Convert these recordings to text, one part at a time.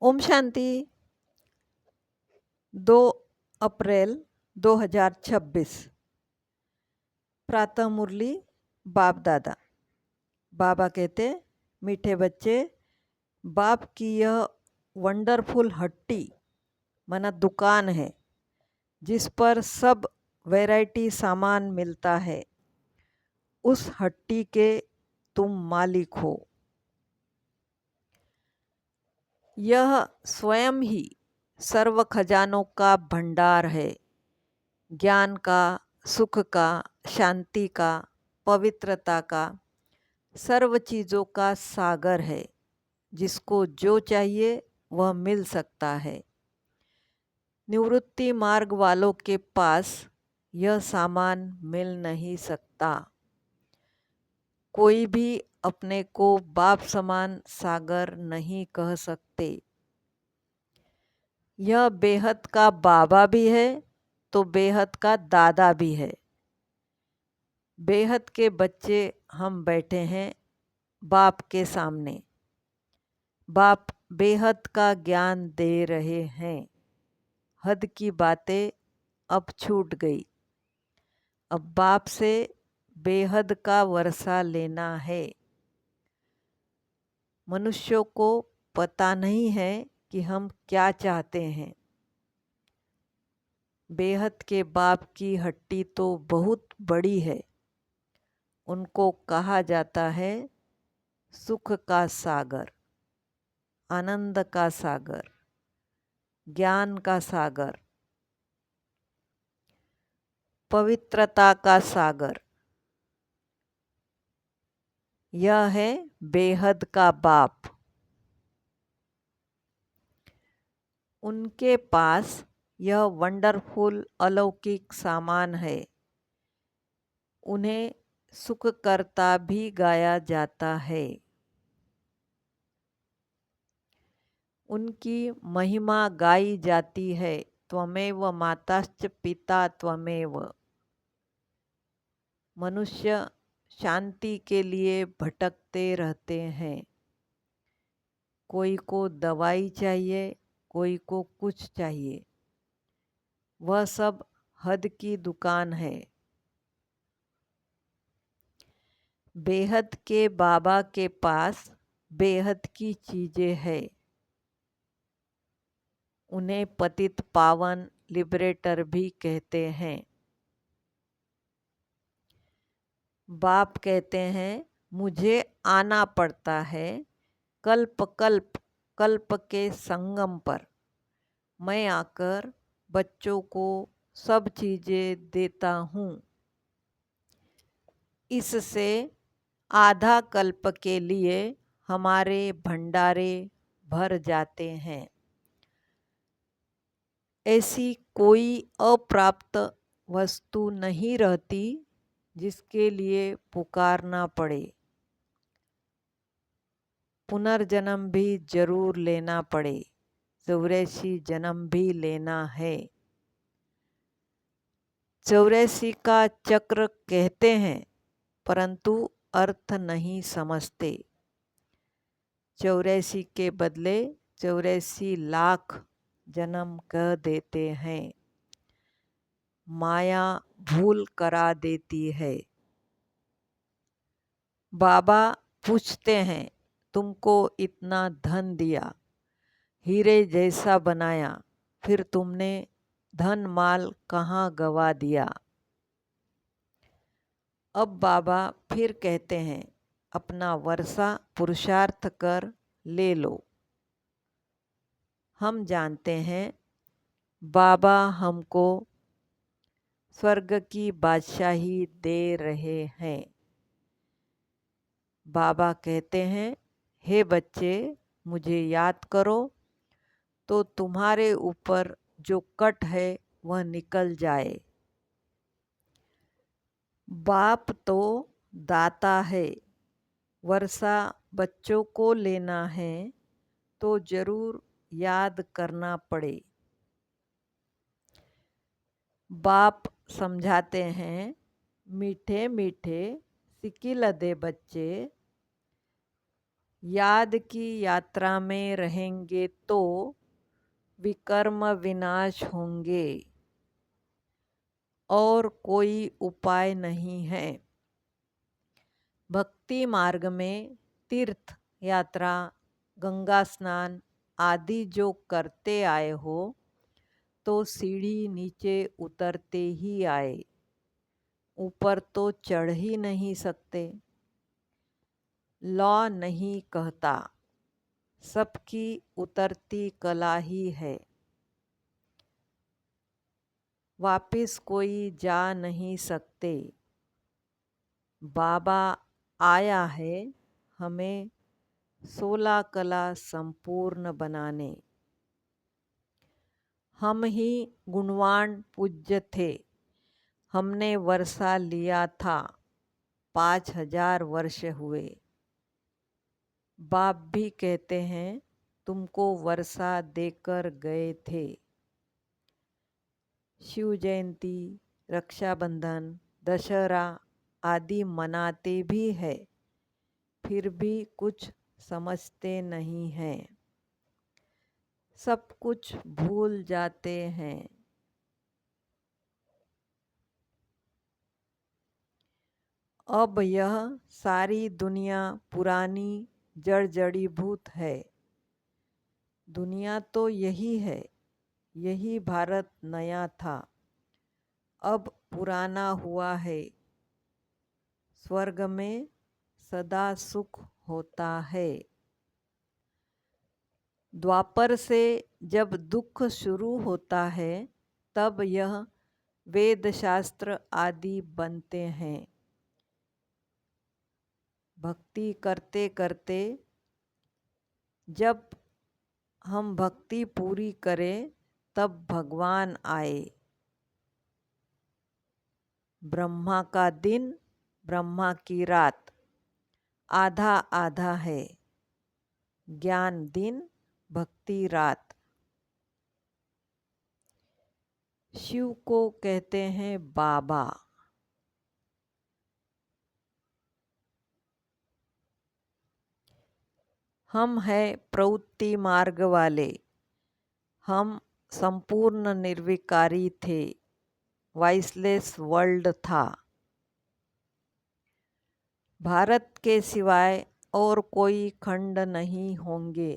ओम शांति। 2 अप्रैल 2026। प्रातः मुरली बाप दादा। बाबा कहते, मीठे बच्चे, बाप की यह वंडरफुल हट्टी माना दुकान है जिस पर सब वैरायटी सामान मिलता है। उस हट्टी के तुम मालिक हो। यह स्वयं ही सर्व खजानों का भंडार है। ज्ञान का, सुख का, शांति का, पवित्रता का, सर्व चीज़ों का सागर है। जिसको जो चाहिए वह मिल सकता है। निवृत्ति मार्ग वालों के पास यह सामान मिल नहीं सकता। कोई भी अपने को बाप समान सागर नहीं कह सकते। यह बेहद का बाबा भी है तो बेहद का दादा भी है। बेहद के बच्चे हम बैठे हैं बाप के सामने। बाप बेहद का ज्ञान दे रहे हैं। हद की बातें अब छूट गई। अब बाप से बेहद का वर्षा लेना है। मनुष्यों को पता नहीं है कि हम क्या चाहते हैं। बेहद के बाप की हट्टी तो बहुत बड़ी है। उनको कहा जाता है सुख का सागर, आनंद का सागर, ज्ञान का सागर, पवित्रता का सागर। यह है बेहद का बाप। उनके पास यह वंडरफुल अलौकिक सामान है। उन्हें सुख करता भी गाया जाता है। उनकी महिमा गाई जाती है। त्वमेव माताश्च पिता त्वमेव। मनुष्य शांति के लिए भटकते रहते हैं। कोई को दवाई चाहिए, कोई को कुछ चाहिए। वह सब हद की दुकान है। बेहद के बाबा के पास बेहद की चीजें है। उन्हें पतित पावन लिबरेटर भी कहते हैं। बाप कहते हैं मुझे आना पड़ता है कल्प कल्प कल्प के संगम पर। मैं आकर बच्चों को सब चीज़ें देता हूँ। इससे आधा कल्प के लिए हमारे भंडारे भर जाते हैं। ऐसी कोई अप्राप्त वस्तु नहीं रहती जिसके लिए पुकारना पड़े। पुनर्जन्म भी जरूर लेना पड़े। 84 जन्म भी लेना है। 84 का चक्र कहते हैं परंतु अर्थ नहीं समझते। 84 के बदले 84 लाख जन्म कह देते हैं। माया भूल करा देती है। बाबा पूछते हैं तुमको इतना धन दिया, हीरे जैसा बनाया, फिर तुमने धन माल कहाँ गवा दिया। अब बाबा फिर कहते हैं अपना वर्षा पुरुषार्थ कर ले लो। हम जानते हैं बाबा हमको स्वर्ग की बादशाही दे रहे हैं। बाबा कहते हैं हे बच्चे मुझे याद करो तो तुम्हारे ऊपर जो कट है वह निकल जाए। बाप तो दाता है। वर्षा बच्चों को लेना है तो जरूर याद करना पड़े। बाप समझाते हैं मीठे मीठे सिकिलदे बच्चे, याद की यात्रा में रहेंगे तो विकर्म विनाश होंगे और कोई उपाय नहीं है। भक्ति मार्ग में तीर्थ यात्रा, गंगा स्नान आदि जो करते आए हो तो सीढ़ी नीचे उतरते ही आए, ऊपर तो चढ़ ही नहीं सकते। लॉ नहीं कहता, सबकी उतरती कला ही है। वापिस कोई जा नहीं सकते। बाबा आया है हमें 16 कला संपूर्ण बनाने। हम ही गुणवान पूज्य थे, हमने वर्षा लिया था, 5000 वर्ष हुए। बाप भी कहते हैं तुमको वर्षा देकर गए थे। शिव जयंती, रक्षाबंधन, दशहरा आदि मनाते भी है, फिर भी कुछ समझते नहीं हैं, सब कुछ भूल जाते हैं। अब यह सारी दुनिया पुरानी जड़ जड़ीभूत है। दुनिया तो यही है, यही भारत नया था, अब पुराना हुआ है। स्वर्ग में सदा सुख होता है। द्वापर से जब दुख शुरू होता है तब यह वेद शास्त्र आदि बनते हैं। भक्ति करते करते जब हम भक्ति पूरी करें तब भगवान आए। ब्रह्मा का दिन, ब्रह्मा की रात, आधा आधा है। ज्ञान दिन, भक्ति रात। शिव को कहते हैं बाबा। हम हैं प्रवृत्ति मार्ग वाले। हम संपूर्ण निर्विकारी थे, वॉइसलेस वर्ल्ड था। भारत के सिवाय और कोई खंड नहीं होंगे।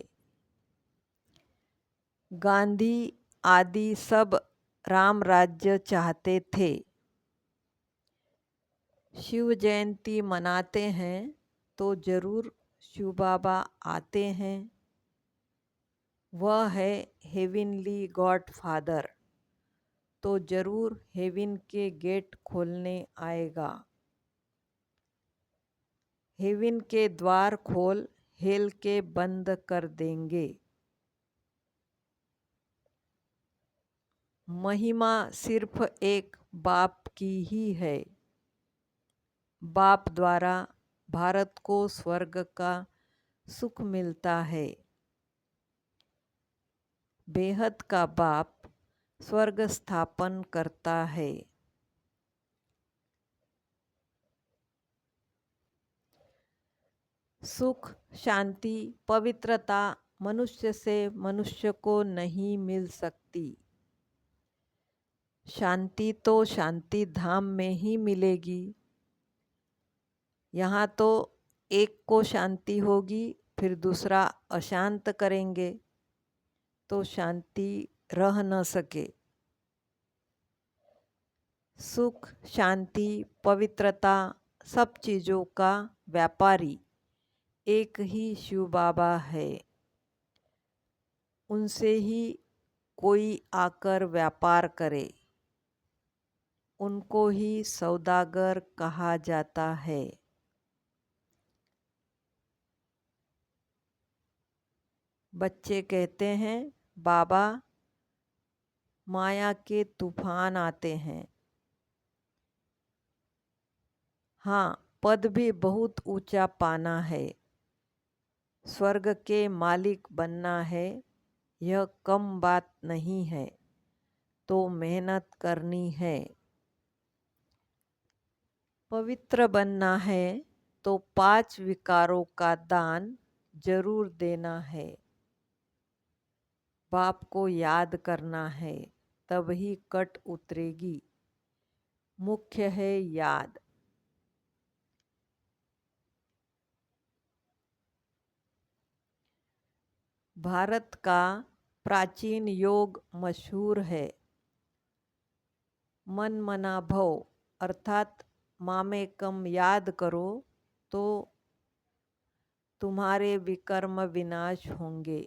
गांधी आदि सब राम राज्य चाहते थे। शिव जयंती मनाते हैं तो जरूर शिव बाबा आते हैं। वह है हेविनली गॉड फादर, तो जरूर हेवन के गेट खोलने आएगा। हेवन के द्वार खोल हेल के बंद कर देंगे। महिमा सिर्फ एक बाप की ही है। बाप द्वारा भारत को स्वर्ग का सुख मिलता है। बेहद का बाप स्वर्ग स्थापन करता है। सुख, शांति, पवित्रता मनुष्य से मनुष्य को नहीं मिल सकती। शांति तो शांति धाम में ही मिलेगी। यहाँ तो एक को शांति होगी, फिर दूसरा अशांत करेंगे तो शांति रह न सके। सुख, शांति, पवित्रता सब चीज़ों का व्यापारी एक ही शिव बाबा है। उनसे ही कोई आकर व्यापार करे, उनको ही सौदागर कहा जाता है। बच्चे कहते हैं बाबा माया के तूफान आते हैं। हाँ, पद भी बहुत ऊंचा पाना है। स्वर्ग के मालिक बनना है, यह कम बात नहीं है, तो मेहनत करनी है। पवित्र बनना है तो 5 विकारों का दान जरूर देना है। बाप को याद करना है, तभी कट उतरेगी। मुख्य है याद। भारत का प्राचीन योग मशहूर है। मन मना भव अर्थात मामेकम याद करो तो तुम्हारे विकर्म विनाश होंगे।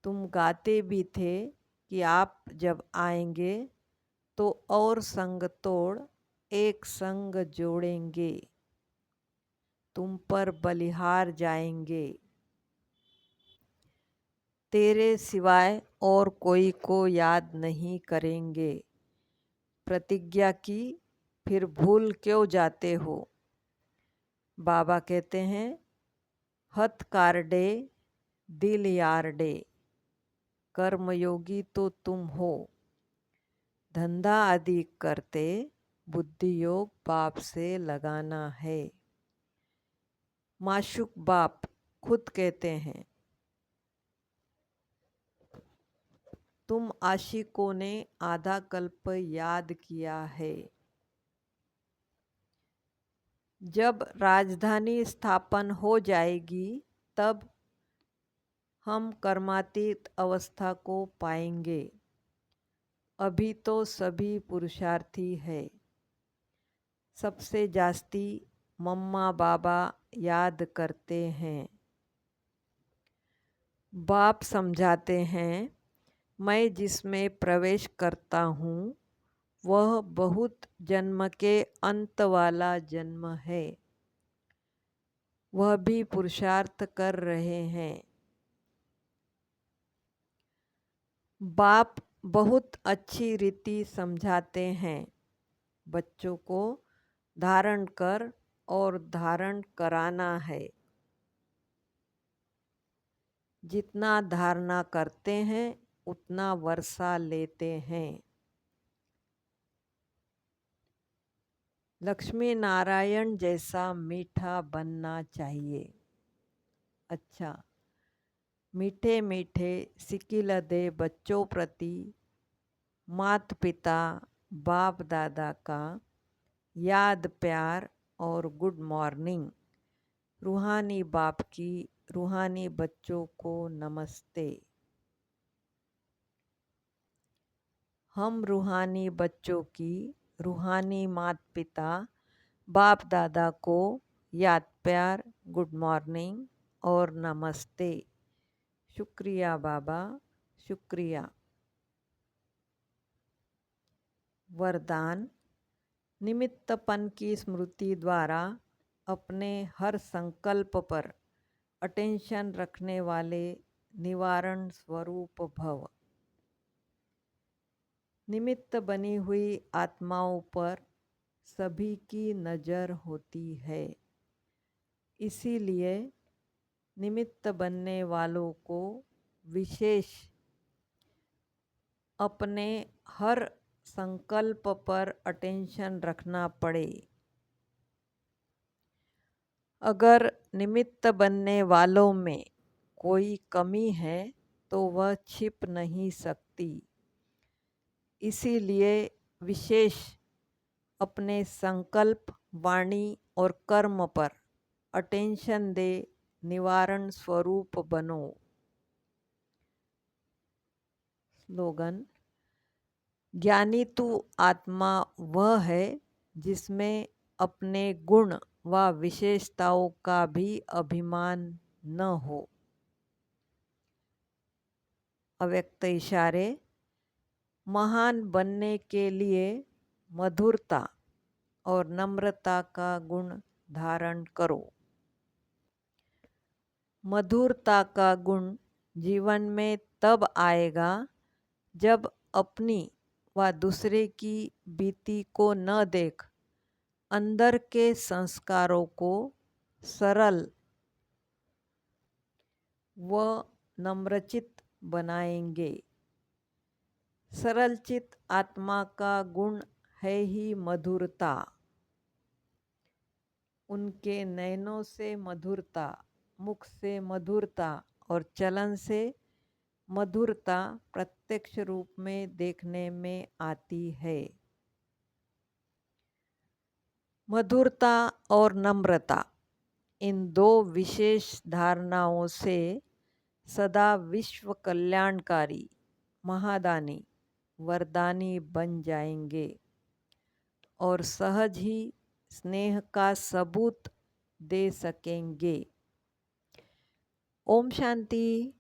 तुम गाते भी थे कि आप जब आएंगे तो और संग तोड़ एक संग जोड़ेंगे, तुम पर बलिहार जाएंगे। तेरे सिवाय और कोई को याद नहीं करेंगे। प्रतिज्ञा की, फिर भूल क्यों जाते हो। बाबा कहते हैं, हथ कारडे दिल यारडे, कर्मयोगी तो तुम हो। धंधा अधिक करते, बुद्धि योग बाप से लगाना है। माशुक बाप खुद कहते हैं, तुम आशिकों ने आधा कल्प याद किया है। जब राजधानी स्थापन हो जाएगी तब हम कर्मातीत अवस्था को पाएंगे। अभी तो सभी पुरुषार्थी है। सबसे जास्ती मम्मा बाबा याद करते हैं। बाप समझाते हैं, मैं जिसमें प्रवेश करता हूँ वह बहुत जन्म के अंत वाला जन्म है। वह भी पुरुषार्थ कर रहे हैं। बाप बहुत अच्छी रीति समझाते हैं। बच्चों को धारण कर और धारण कराना है। जितना धारणा करते हैं उतना वर्षा लेते हैं। लक्ष्मी नारायण जैसा मीठा बनना चाहिए। अच्छा, मीठे मीठे सिकिल दे बच्चों प्रति माता पिता बाप दादा का याद प्यार और गुड मॉर्निंग। रूहानी बाप की रूहानी बच्चों को नमस्ते। हम रूहानी बच्चों की रूहानी माता पिता बाप दादा को याद प्यार गुड मॉर्निंग और नमस्ते। शुक्रिया बाबा, शुक्रिया। वरदान, निमित्तपन की स्मृति द्वारा अपने हर संकल्प पर अटेंशन रखने वाले निवारण स्वरूप भव। निमित्त बनी हुई आत्माओं पर सभी की नज़र होती है, इसीलिए निमित्त बनने वालों को विशेष अपने हर संकल्प पर अटेंशन रखना पड़े। अगर निमित्त बनने वालों में कोई कमी है तो वह छिप नहीं सकती, इसीलिए विशेष अपने संकल्प वाणी और कर्म पर अटेंशन दे निवारण स्वरूप बनो। स्लोगन, ज्ञानी तू आत्मा वह है जिसमें अपने गुण व विशेषताओं का भी अभिमान न हो। अव्यक्त इशारे, महान बनने के लिए मधुरता और नम्रता का गुण धारण करो। मधुरता का गुण जीवन में तब आएगा जब अपनी व दूसरे की बीती को न देख अंदर के संस्कारों को सरल व नम्रचित बनाएंगे। सरलचित आत्मा का गुण है ही मधुरता। उनके नयनों से मधुरता मुख से मधुरता और चलन से मधुरता प्रत्यक्ष रूप में देखने में आती है। मधुरता और नम्रता, इन दो विशेष धारणाओं से सदा विश्व कल्याणकारी महादानी वरदानी बन जाएंगे और सहज ही स्नेह का सबूत दे सकेंगे। ओम शांति।